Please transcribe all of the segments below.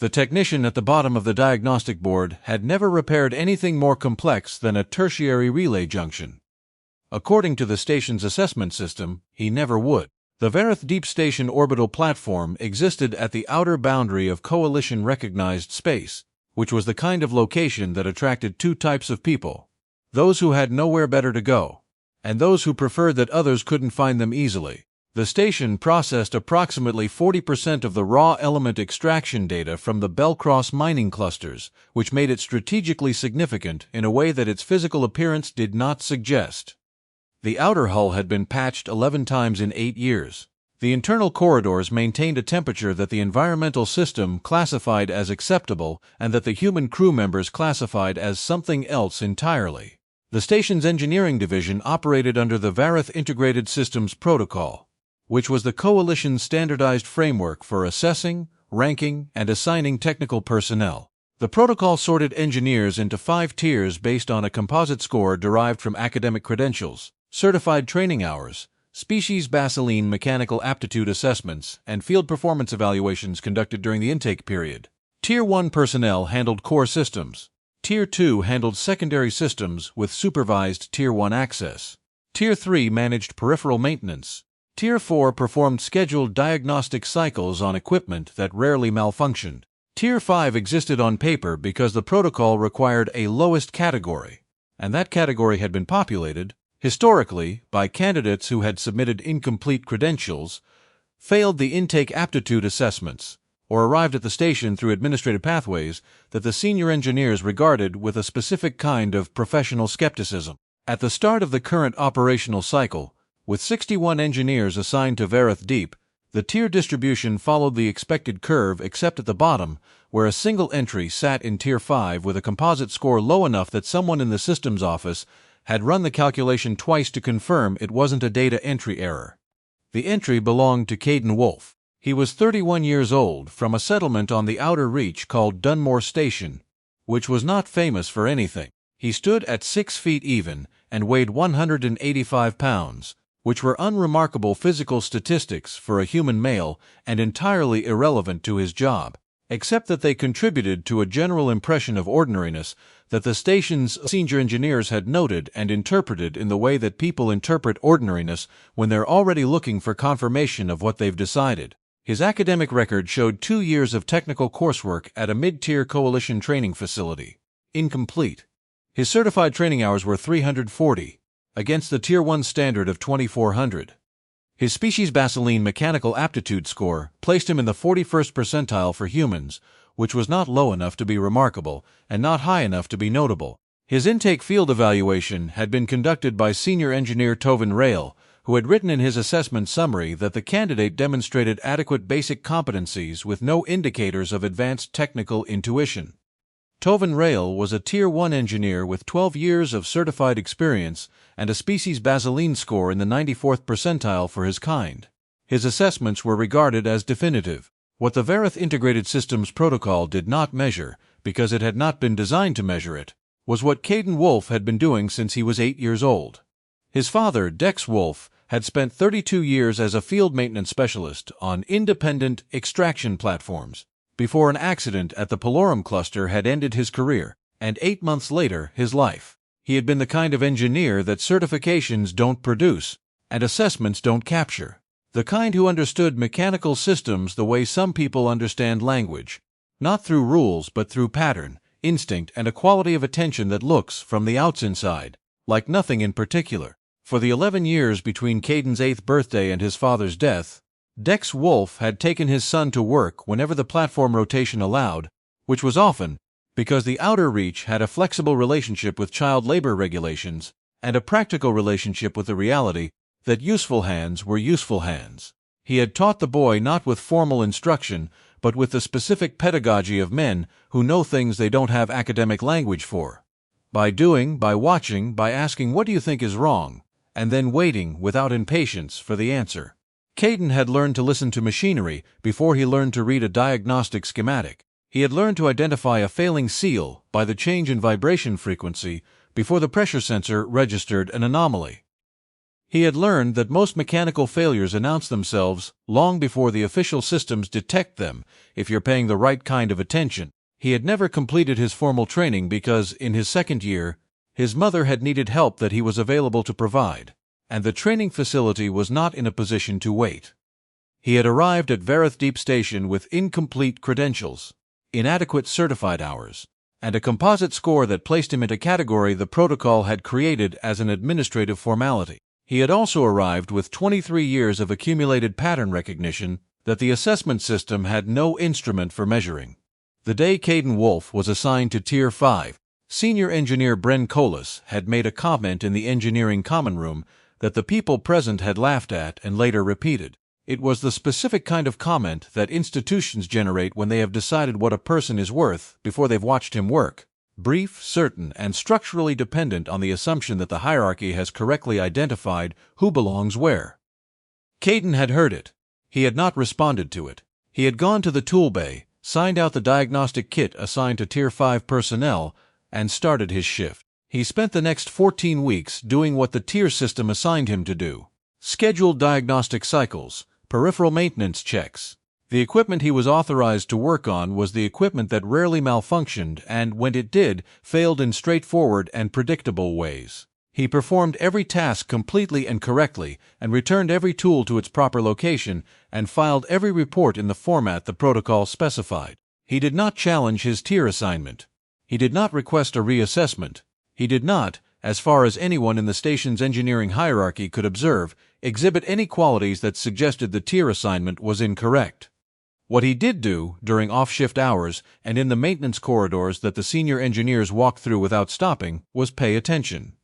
The technician at the bottom of the diagnostic board had never repaired anything more complex than a tertiary relay junction. According to the station's assessment system, he never would. The Vareth Deep Station orbital platform existed at the outer boundary of coalition-recognized space, which was the kind of location that attracted two types of people: those who had nowhere better to go, and those who preferred that others couldn't find them easily. The station processed approximately 40% of the raw element extraction data from the Bellcross mining clusters, which made it strategically significant in a way that its physical appearance did not suggest. The outer hull had been patched 11 times in 8 years. The internal corridors maintained a temperature that the environmental system classified as acceptable and that the human crew members classified as something else entirely. The station's engineering division operated under the Vareth Integrated Systems Protocol, which was the coalition's standardized framework for assessing, ranking, and assigning technical personnel. The protocol sorted engineers into 5 tiers based on a composite score derived from academic credentials, certified training hours, species baseline mechanical aptitude assessments, and field performance evaluations conducted during the intake period. Tier 1 personnel handled core systems. Tier 2 handled secondary systems with supervised Tier 1 access. Tier 3 managed peripheral maintenance. Tier 4 performed scheduled diagnostic cycles on equipment that rarely malfunctioned. Tier 5 existed on paper because the protocol required a lowest category, and that category had been populated, historically, by candidates who had submitted incomplete credentials, failed the intake aptitude assessments, or arrived at the station through administrative pathways that the senior engineers regarded with a specific kind of professional skepticism. At the start of the current operational cycle, with 61 engineers assigned to Vareth Deep, the tier distribution followed the expected curve except at the bottom, where a single entry sat in Tier 5 with a composite score low enough that someone in the systems office had run the calculation twice to confirm it wasn't a data entry error. The entry belonged to Caden Wolf. He was 31 years old, from a settlement on the outer reach called Dunmore Station, which was not famous for anything. He stood at 6 feet even and weighed 185 pounds, which were unremarkable physical statistics for a human male and entirely irrelevant to his job, except that they contributed to a general impression of ordinariness that the station's senior engineers had noted and interpreted in the way that people interpret ordinariness when they're already looking for confirmation of what they've decided. His academic record showed 2 years of technical coursework at a mid-tier coalition training facility. Incomplete. His certified training hours were 340, against the Tier 1 standard of 2,400. His species baseline mechanical aptitude score placed him in the 41st percentile for humans, which was not low enough to be remarkable and not high enough to be notable. His intake field evaluation had been conducted by senior engineer Tovin Rail, who had written in his assessment summary that the candidate demonstrated adequate basic competencies with no indicators of advanced technical intuition. Tovin Rail was a Tier 1 engineer with 12 years of certified experience and a species baseline score in the 94th percentile for his kind. His assessments were regarded as definitive. What the Vareth Integrated Systems Protocol did not measure, because it had not been designed to measure it, was what Caden Wolf had been doing since he was 8 years old. His father, Dex Wolf, had spent 32 years as a field maintenance specialist on independent extraction platforms, before an accident at the Pelorum cluster had ended his career, and 8 months later his life. He had been the kind of engineer that certifications don't produce, and assessments don't capture. The kind who understood mechanical systems the way some people understand language, not through rules but through pattern, instinct, and a quality of attention that looks, from the outside, like nothing in particular. For the 11 years between Caden's 8th birthday and his father's death, Dex Wolf had taken his son to work whenever the platform rotation allowed, which was often, because the outer reach had a flexible relationship with child labor regulations and a practical relationship with the reality that useful hands were useful hands. He had taught the boy not with formal instruction, but with the specific pedagogy of men who know things they don't have academic language for. By doing, by watching, by asking what do you think is wrong, and then waiting without impatience for the answer. Caden had learned to listen to machinery before he learned to read a diagnostic schematic. He had learned to identify a failing seal by the change in vibration frequency before the pressure sensor registered an anomaly. He had learned that most mechanical failures announce themselves long before the official systems detect them if you're paying the right kind of attention. He had never completed his formal training because, in his second year, his mother had needed help that he was available to provide, and the training facility was not in a position to wait. He had arrived at Vareth Deep Station with incomplete credentials, inadequate certified hours, and a composite score that placed him in a category the protocol had created as an administrative formality. He had also arrived with 23 years of accumulated pattern recognition that the assessment system had no instrument for measuring. The day Caden Wolf was assigned to Tier 5, Senior Engineer Bren Colas had made a comment in the engineering common room that the people present had laughed at and later repeated. It was the specific kind of comment that institutions generate when they have decided what a person is worth before they've watched him work. Brief, certain, and structurally dependent on the assumption that the hierarchy has correctly identified who belongs where. Caden had heard it. He had not responded to it. He had gone to the tool bay, signed out the diagnostic kit assigned to Tier 5 personnel, and started his shift. He spent the next 14 weeks doing what the tier system assigned him to do: scheduled diagnostic cycles, peripheral maintenance checks. The equipment he was authorized to work on was the equipment that rarely malfunctioned and, when it did, failed in straightforward and predictable ways. He performed every task completely and correctly, and returned every tool to its proper location, and filed every report in the format the protocol specified. He did not challenge his tier assignment. He did not request a reassessment. He did not, as far as anyone in the station's engineering hierarchy could observe, exhibit any qualities that suggested the tier assignment was incorrect. What he did do, during off-shift hours and in the maintenance corridors that the senior engineers walked through without stopping, was pay attention.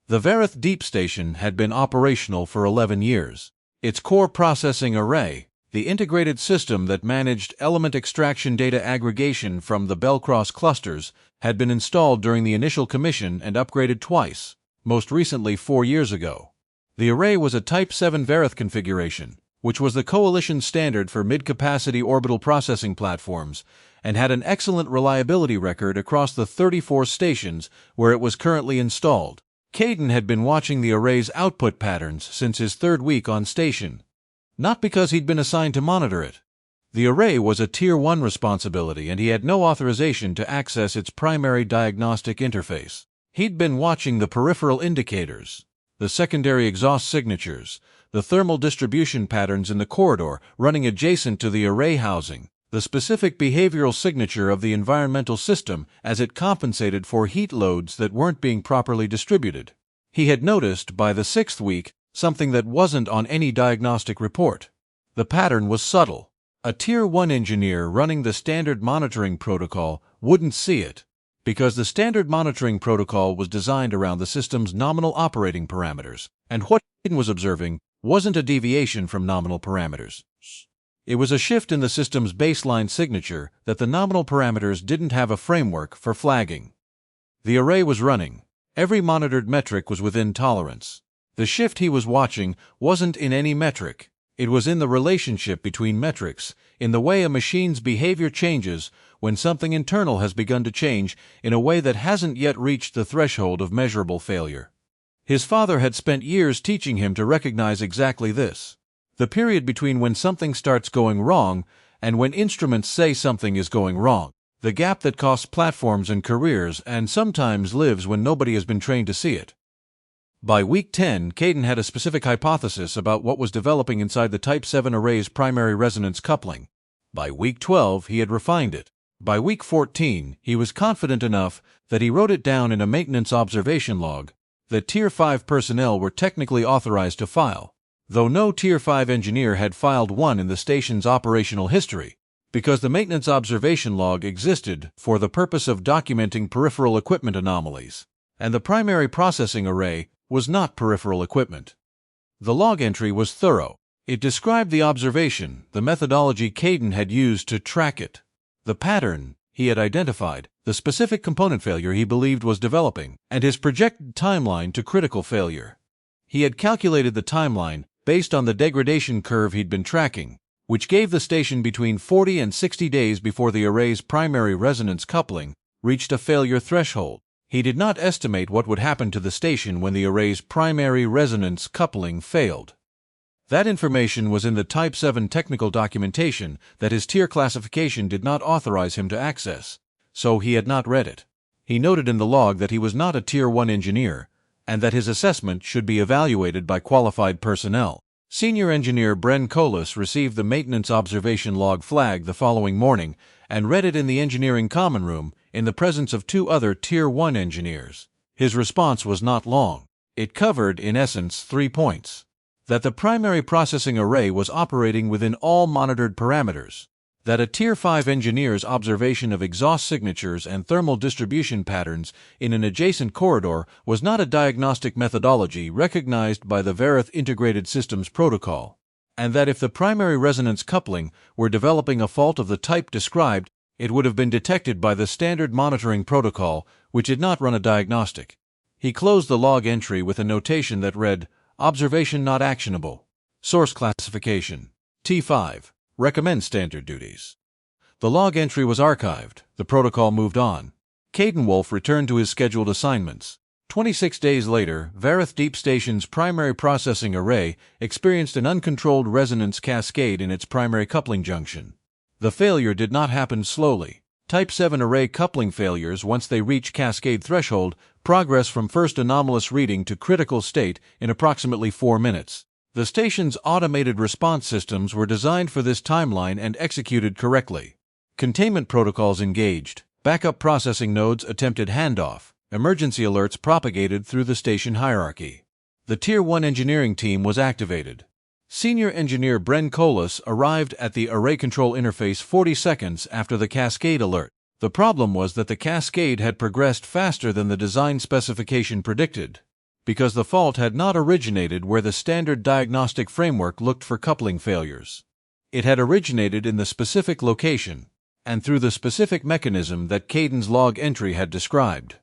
The Vareth Deep Station had been operational for 11 years. Its core processing array, the integrated system that managed element extraction data aggregation from the Bellcross clusters, had been installed during the initial commission and upgraded twice, most recently 4 years ago. The array was a Type 7 Vareth configuration, which was the coalition standard for mid-capacity orbital processing platforms, and had an excellent reliability record across the 34 stations where it was currently installed. Caden had been watching the array's output patterns since his third week on station, not because he'd been assigned to monitor it. The array was a Tier 1 responsibility, and he had no authorization to access its primary diagnostic interface. He'd been watching the peripheral indicators, the secondary exhaust signatures, the thermal distribution patterns in the corridor running adjacent to the array housing, the specific behavioral signature of the environmental system as it compensated for heat loads that weren't being properly distributed. He had noticed, by the 6th week, something that wasn't on any diagnostic report. The pattern was subtle. A Tier 1 engineer running the standard monitoring protocol wouldn't see it, because the standard monitoring protocol was designed around the system's nominal operating parameters, and what Caden was observing wasn't a deviation from nominal parameters. It was a shift in the system's baseline signature that the nominal parameters didn't have a framework for flagging. The array was running. Every monitored metric was within tolerance. The shift he was watching wasn't in any metric. It was in the relationship between metrics, in the way a machine's behavior changes when something internal has begun to change in a way that hasn't yet reached the threshold of measurable failure. His father had spent years teaching him to recognize exactly this: the period between when something starts going wrong and when instruments say something is going wrong, the gap that costs platforms and careers and sometimes lives when nobody has been trained to see it. By week 10, Caden had a specific hypothesis about what was developing inside the Type 7 array's primary resonance coupling. By week 12, he had refined it. By week 14, he was confident enough that he wrote it down in a maintenance observation log that Tier 5 personnel were technically authorized to file, though no Tier 5 engineer had filed one in the station's operational history, because the maintenance observation log existed for the purpose of documenting peripheral equipment anomalies, and the primary processing array was not peripheral equipment. The log entry was thorough. It described the observation, the methodology Caden had used to track it, the pattern he had identified, the specific component failure he believed was developing, and his projected timeline to critical failure. He had calculated the timeline based on the degradation curve he'd been tracking, which gave the station between 40 and 60 days before the array's primary resonance coupling reached a failure threshold. He did not estimate what would happen to the station when the array's primary resonance coupling failed. That information was in the Type 7 technical documentation that his tier classification did not authorize him to access, so he had not read it. He noted in the log that he was not a Tier 1 engineer, and that his assessment should be evaluated by qualified personnel. Senior Engineer Bren Colas received the maintenance observation log flag the following morning and read it in the engineering common room in the presence of 2 other Tier 1 engineers. His response was not long. It covered, in essence, 3 points. That the primary processing array was operating within all monitored parameters. That a Tier 5 engineer's observation of exhaust signatures and thermal distribution patterns in an adjacent corridor was not a diagnostic methodology recognized by the Vareth Integrated Systems Protocol, and that if the primary resonance coupling were developing a fault of the type described, it would have been detected by the standard monitoring protocol, which did not run a diagnostic. He closed the log entry with a notation that read, "Observation not actionable. Source classification. T5. Recommend standard duties." The log entry was archived. The protocol moved on. Cadenwolf returned to his scheduled assignments. 26 days later, Vareth Deep Station's primary processing array experienced an uncontrolled resonance cascade in its primary coupling junction. The failure did not happen slowly. Type 7 array coupling failures, once they reach cascade threshold, progress from first anomalous reading to critical state in approximately 4 minutes. The station's automated response systems were designed for this timeline and executed correctly. Containment protocols engaged. Backup processing nodes attempted handoff. Emergency alerts propagated through the station hierarchy. The Tier 1 engineering team was activated. Senior Engineer Bren Colas arrived at the array control interface 40 seconds after the cascade alert. The problem was that the cascade had progressed faster than the design specification predicted, because the fault had not originated where the standard diagnostic framework looked for coupling failures. It had originated in the specific location, and through the specific mechanism that Caden's log entry had described.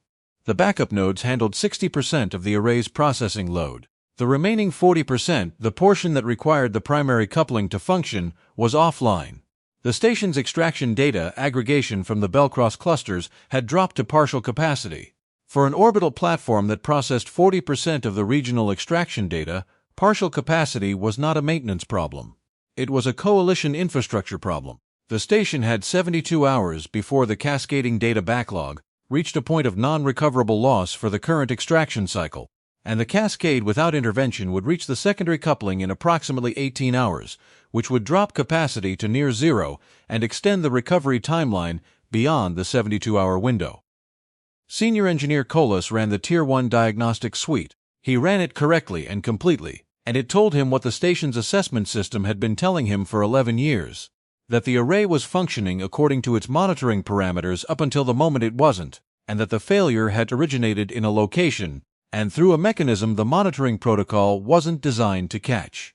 The backup nodes handled 60% of the array's processing load. The remaining 40%, the portion that required the primary coupling to function, was offline. The station's extraction data aggregation from the Bellcross clusters had dropped to partial capacity. For an orbital platform that processed 40% of the regional extraction data, partial capacity was not a maintenance problem. It was a coalition infrastructure problem. The station had 72 hours before the cascading data backlog reached a point of non-recoverable loss for the current extraction cycle, and the cascade without intervention would reach the secondary coupling in approximately 18 hours, which would drop capacity to near zero and extend the recovery timeline beyond the 72-hour window. Senior Engineer Colas ran the Tier 1 diagnostic suite. He ran it correctly and completely, and it told him what the station's assessment system had been telling him for 11 years, that the array was functioning according to its monitoring parameters up until the moment it wasn't, and that the failure had originated in a location and through a mechanism the monitoring protocol wasn't designed to catch.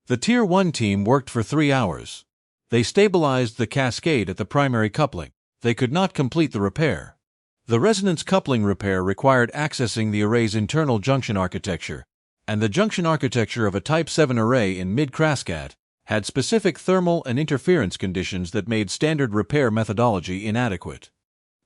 The Tier 1 team worked for 3 hours. They stabilized the cascade at the primary coupling. They could not complete the repair. The resonance coupling repair required accessing the array's internal junction architecture, and the junction architecture of a Type 7 array in mid-Crascat had specific thermal and interference conditions that made standard repair methodology inadequate.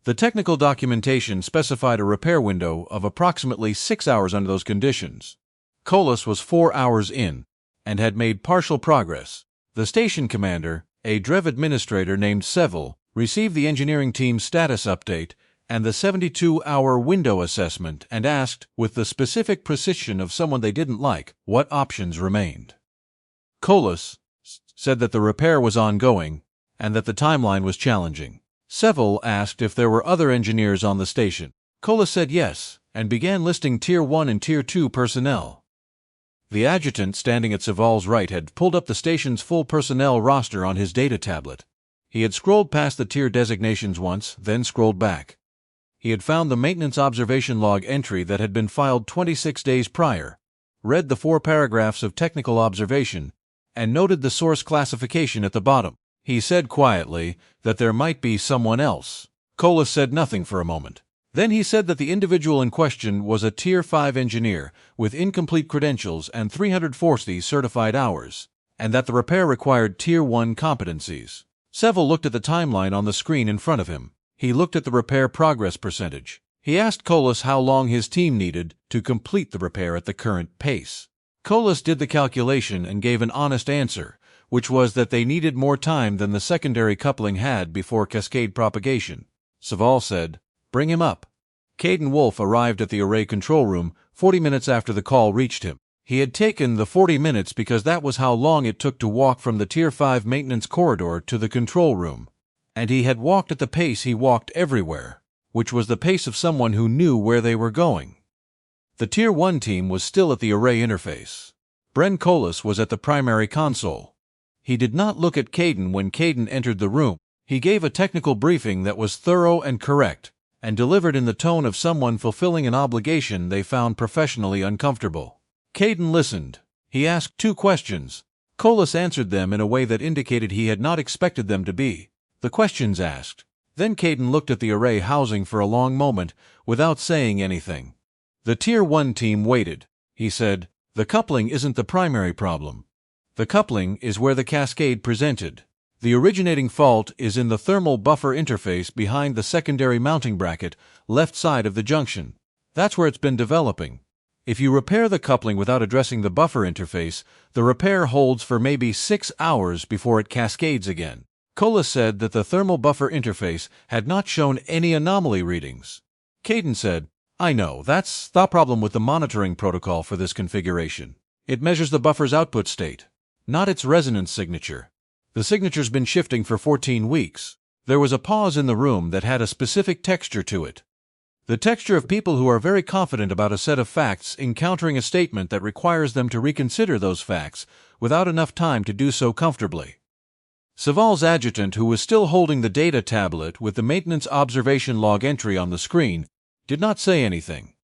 The technical documentation specified a repair window of approximately 6 hours under those conditions. Colas was 4 hours in and had made partial progress. The station commander, a DREV administrator named Seville, received the engineering team's status update and the 72-hour window assessment and asked, with the specific precision of someone they didn't like, what options remained. Colas said that the repair was ongoing and that the timeline was challenging. Seville asked if there were other engineers on the station. Colas said yes and began listing Tier 1 and Tier 2 personnel. The adjutant standing at Seville's right had pulled up the station's full personnel roster on his data tablet. He had scrolled past the tier designations once, then scrolled back. He had found the maintenance observation log entry that had been filed 26 days prior, read the 4 paragraphs of technical observation, and noted the source classification at the bottom. He said quietly that there might be someone else. Colas said nothing for a moment. Then he said that the individual in question was a Tier 5 engineer with incomplete credentials and 340 certified hours, and that the repair required Tier 1 competencies. Seville looked at the timeline on the screen in front of him. He looked at the repair progress percentage. He asked Colas how long his team needed to complete the repair at the current pace. Colas did the calculation and gave an honest answer, which was that they needed more time than the secondary coupling had before cascade propagation. Saval said, "Bring him up." Caden Wolf arrived at the array control room 40 minutes after the call reached him. He had taken the 40 minutes because that was how long it took to walk from the Tier 5 maintenance corridor to the control room. And he had walked at the pace he walked everywhere, which was the pace of someone who knew where they were going. The Tier 1 team was still at the array interface. Bren Colas was at the primary console. He did not look at Caden when Caden entered the room. He gave a technical briefing that was thorough and correct, and delivered in the tone of someone fulfilling an obligation they found professionally uncomfortable. Caden listened. He asked 2 questions. Colas answered them in a way that indicated he had not expected them to be. The questions asked. Then Caden looked at the array housing for a long moment without saying anything. The Tier 1 team waited. He said, "The coupling isn't the primary problem. The coupling is where the cascade presented. The originating fault is in the thermal buffer interface behind the secondary mounting bracket, left side of the junction. That's where it's been developing. If you repair the coupling without addressing the buffer interface, the repair holds for maybe 6 hours before it cascades again." Colas said that the thermal buffer interface had not shown any anomaly readings. Caden said, "I know, that's the problem with the monitoring protocol for this configuration. It measures the buffer's output state, not its resonance signature. The signature's been shifting for 14 weeks. There was a pause in the room that had a specific texture to it. The texture of people who are very confident about a set of facts encountering a statement that requires them to reconsider those facts without enough time to do so comfortably." Saval's adjutant, who was still holding the data tablet with the maintenance observation log entry on the screen, did not say anything.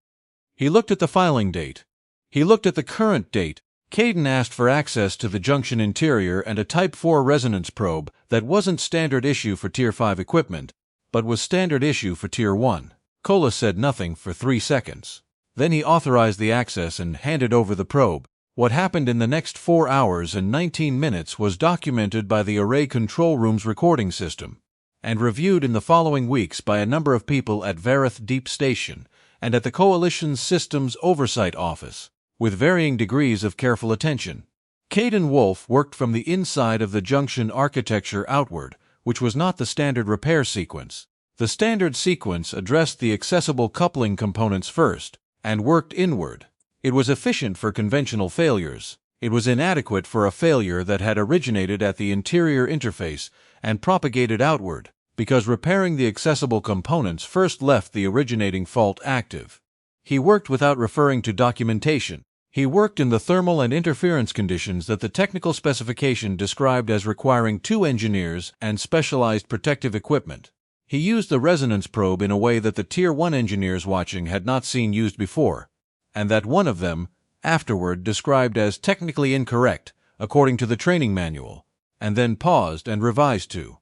He looked at the filing date. He looked at the current date. Caden asked for access to the junction interior and a Type 4 resonance probe that wasn't standard issue for Tier 5 equipment, but was standard issue for Tier 1. Colas said nothing for 3 seconds. Then he authorized the access and handed over the probe. What happened in the next 4 hours and 19 minutes was documented by the array control room's recording system, and reviewed in the following weeks by a number of people at Vareth Deep Station and at the Coalition's Systems Oversight Office, with varying degrees of careful attention. Caden Wolf worked from the inside of the junction architecture outward, which was not the standard repair sequence. The standard sequence addressed the accessible coupling components first, and worked inward. It was efficient for conventional failures. It was inadequate for a failure that had originated at the interior interface and propagated outward, because repairing the accessible components first left the originating fault active. He worked without referring to documentation. He worked in the thermal and interference conditions that the technical specification described as requiring 2 engineers and specialized protective equipment. He used the resonance probe in a way that the Tier 1 engineers watching had not seen used before, and that one of them, afterward, described as technically incorrect, according to the training manual, and then paused and revised to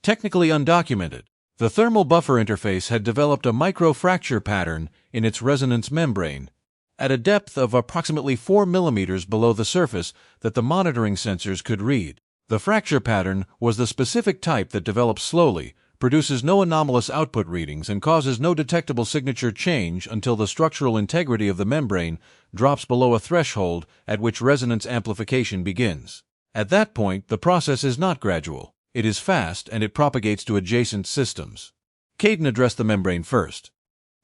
technically undocumented. The thermal buffer interface had developed a microfracture pattern in its resonance membrane, at a depth of approximately 4 millimeters below the surface that the monitoring sensors could read. The fracture pattern was the specific type that develops slowly, produces no anomalous output readings, and causes no detectable signature change until the structural integrity of the membrane drops below a threshold at which resonance amplification begins. At that point, the process is not gradual. It is fast, and it propagates to adjacent systems. Caden addressed the membrane first,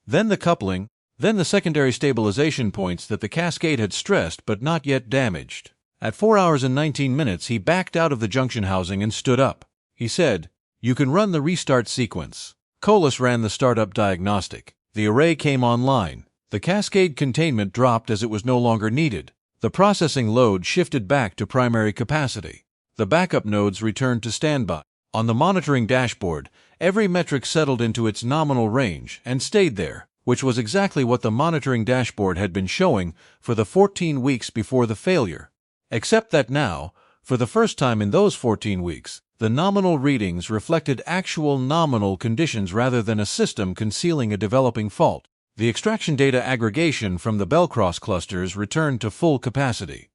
then the coupling, then the secondary stabilization points that the cascade had stressed but not yet damaged. At 4 hours and 19 minutes, he backed out of the junction housing and stood up. He said, "You can run the restart sequence." Colas ran the startup diagnostic. The array came online. The cascade containment dropped as it was no longer needed. The processing load shifted back to primary capacity. The backup nodes returned to standby. On the monitoring dashboard, every metric settled into its nominal range and stayed there, which was exactly what the monitoring dashboard had been showing for the 14 weeks before the failure. Except that now, for the first time in those 14 weeks, the nominal readings reflected actual nominal conditions rather than a system concealing a developing fault. The extraction data aggregation from the Bellcross clusters returned to full capacity.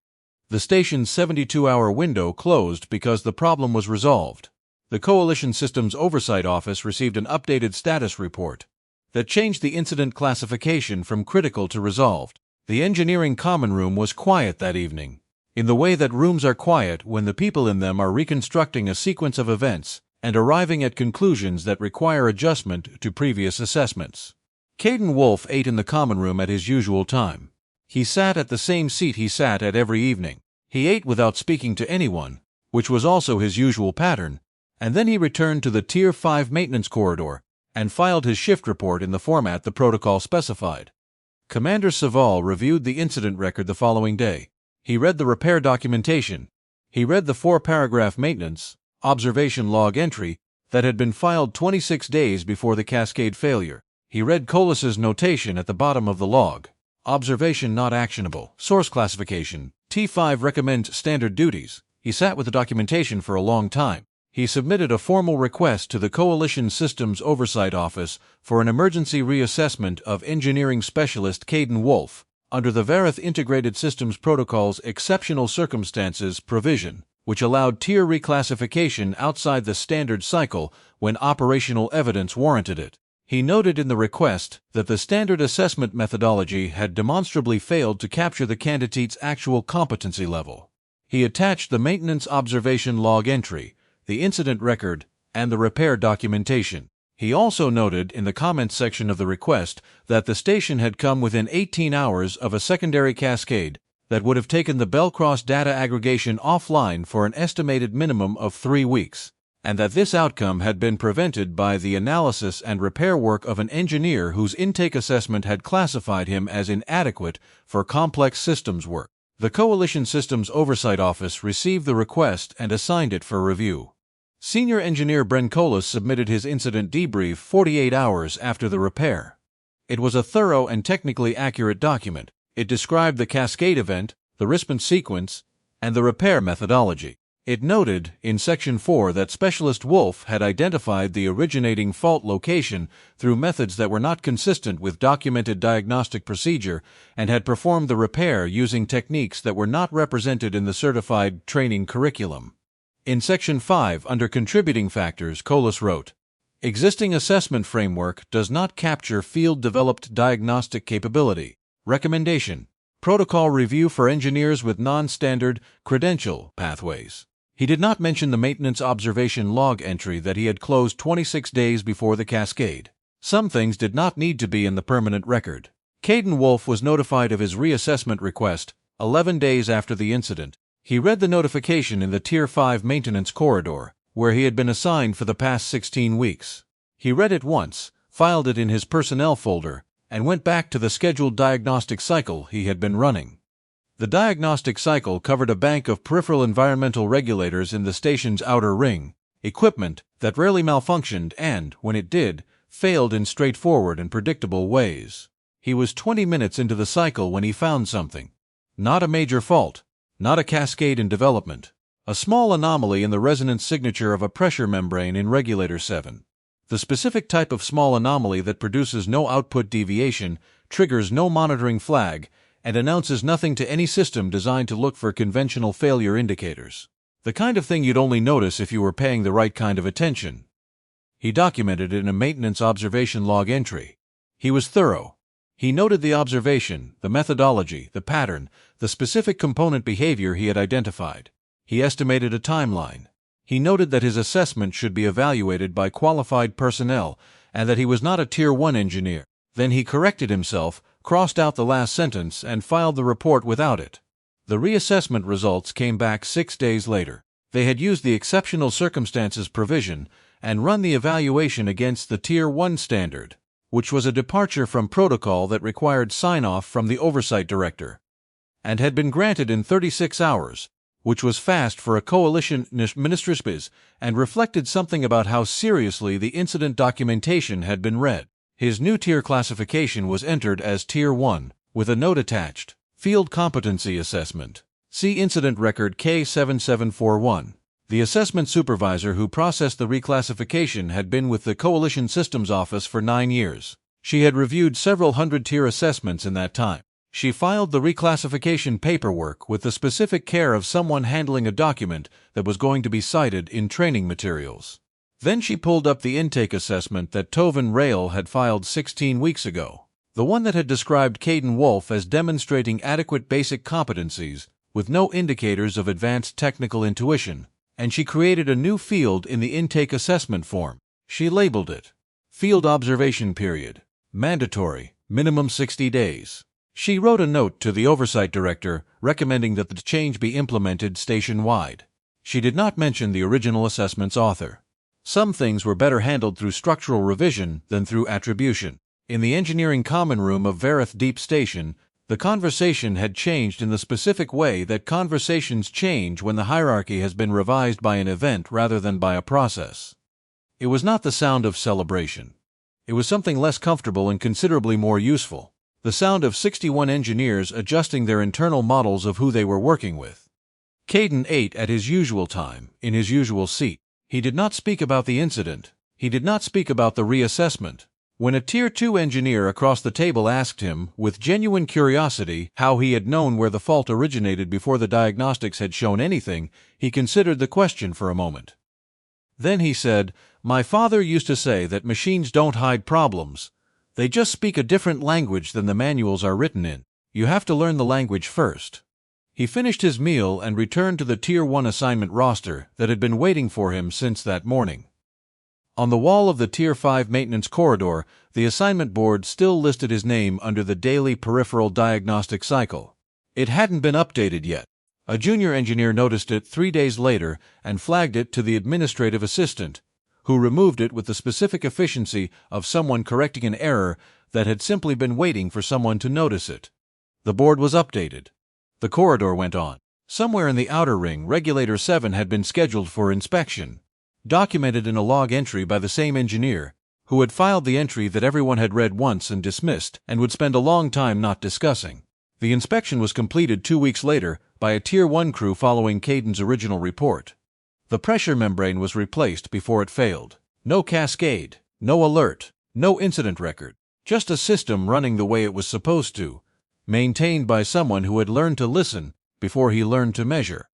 The station's 72-hour window closed because the problem was resolved. The Coalition Systems Oversight Office received an updated status report. that changed the incident classification from critical to resolved. The engineering common room was quiet that evening, in the way that rooms are quiet when the people in them are reconstructing a sequence of events and arriving at conclusions that require adjustment to previous assessments. Caden Wolfe ate in the common room at his usual time. He sat at the same seat he sat at every evening. He ate without speaking to anyone, which was also his usual pattern, and then he returned to the Tier 5 maintenance corridor and filed his shift report in the format the protocol specified. Commander Saval reviewed the incident record the following day. He read the repair documentation. He read the 4-paragraph maintenance observation log entry that had been filed 26 days before the cascade failure. He read Colas's notation at the bottom of the log. Observation not actionable. Source classification. T5 recommends standard duties. He sat with the documentation for a long time. He submitted a formal request to the Coalition Systems Oversight Office for an emergency reassessment of engineering specialist Caden Wolfe under the Vareth Integrated Systems Protocol's Exceptional Circumstances provision, which allowed tier reclassification outside the standard cycle when operational evidence warranted it. He noted in the request that the standard assessment methodology had demonstrably failed to capture the candidate's actual competency level. He attached the maintenance observation log entry, the incident record, and the repair documentation. He also noted in the comments section of the request that the station had come within 18 hours of a secondary cascade that would have taken the Bellcross data aggregation offline for an estimated minimum of 3 weeks, and that this outcome had been prevented by the analysis and repair work of an engineer whose intake assessment had classified him as inadequate for complex systems work. The Coalition Systems Oversight Office received the request and assigned it for review. Senior Engineer Bren Colas submitted his incident debrief 48 hours after the repair. It was a thorough and technically accurate document. It described the cascade event, the response sequence, and the repair methodology. It noted, in Section 4, that Specialist Wolfe had identified the originating fault location through methods that were not consistent with documented diagnostic procedure and had performed the repair using techniques that were not represented in the certified training curriculum. In Section 5, under Contributing Factors, Colas wrote, "Existing assessment framework does not capture field-developed diagnostic capability. Recommendation: Protocol review for engineers with non-standard credential pathways." He did not mention the maintenance observation log entry that he had closed 26 days before the cascade. Some things did not need to be in the permanent record. Caden Wolfe was notified of his reassessment request 11 days after the incident. He read the notification in the Tier 5 maintenance corridor, where he had been assigned for the past 16 weeks. He read it once, filed it in his personnel folder, and went back to the scheduled diagnostic cycle he had been running. The diagnostic cycle covered a bank of peripheral environmental regulators in the station's outer ring, equipment that rarely malfunctioned and, when it did, failed in straightforward and predictable ways. He was 20 minutes into the cycle when he found something. Not a major fault, not a cascade in development. A small anomaly in the resonance signature of a pressure membrane in Regulator 7. The specific type of small anomaly that produces no output deviation, triggers no monitoring flag, and announces nothing to any system designed to look for conventional failure indicators. The kind of thing you'd only notice if you were paying the right kind of attention. He documented it in a maintenance observation log entry. He was thorough. He noted the observation, the methodology, the pattern, the specific component behavior he had identified. He estimated a timeline. He noted that his assessment should be evaluated by qualified personnel and that he was not a Tier 1 engineer. Then he corrected himself, crossed out the last sentence, and filed the report without it. The reassessment results came back 6 days later. They had used the exceptional circumstances provision and run the evaluation against the Tier 1 standard, which was a departure from protocol that required sign-off from the Oversight Director, and had been granted in 36 hours, which was fast for a coalition ministrispes and reflected something about how seriously the incident documentation had been read. His new tier classification was entered as Tier 1, with a note attached, Field Competency Assessment. See Incident Record K7741. The assessment supervisor who processed the reclassification had been with the Coalition Systems Office for 9 years. She had reviewed several hundred tier assessments in that time. She filed the reclassification paperwork with the specific care of someone handling a document that was going to be cited in training materials. Then she pulled up the intake assessment that Tovin Rail had filed 16 weeks ago, the one that had described Caden Wolf as demonstrating adequate basic competencies with no indicators of advanced technical intuition, and she created a new field in the intake assessment form. She labeled it Field Observation Period, Mandatory, Minimum 60 days. She wrote a note to the Oversight Director recommending that the change be implemented station-wide. She did not mention the original assessment's author. Some things were better handled through structural revision than through attribution. In the engineering common room of Vareth Deep Station, the conversation had changed in the specific way that conversations change when the hierarchy has been revised by an event rather than by a process. It was not the sound of celebration. It was something less comfortable and considerably more useful. The sound of 61 engineers adjusting their internal models of who they were working with. Caden ate at his usual time, in his usual seat. He did not speak about the incident. He did not speak about the reassessment. When a Tier 2 engineer across the table asked him, with genuine curiosity, how he had known where the fault originated before the diagnostics had shown anything, he considered the question for a moment. Then he said, "My father used to say that machines don't hide problems. They just speak a different language than the manuals are written in. You have to learn the language first." He finished his meal and returned to the Tier 1 assignment roster that had been waiting for him since that morning. On the wall of the Tier 5 maintenance corridor, the assignment board still listed his name under the daily peripheral diagnostic cycle. It hadn't been updated yet. A junior engineer noticed it 3 days later and flagged it to the administrative assistant, who removed it with the specific efficiency of someone correcting an error that had simply been waiting for someone to notice it. The board was updated. The corridor went on. Somewhere in the outer ring, Regulator 7 had been scheduled for inspection, documented in a log entry by the same engineer, who had filed the entry that everyone had read once and dismissed and would spend a long time not discussing. The inspection was completed 2 weeks later by a Tier 1 crew following Caden's original report. The pressure membrane was replaced before it failed. No cascade, no alert, no incident record, just a system running the way it was supposed to, maintained by someone who had learned to listen before he learned to measure.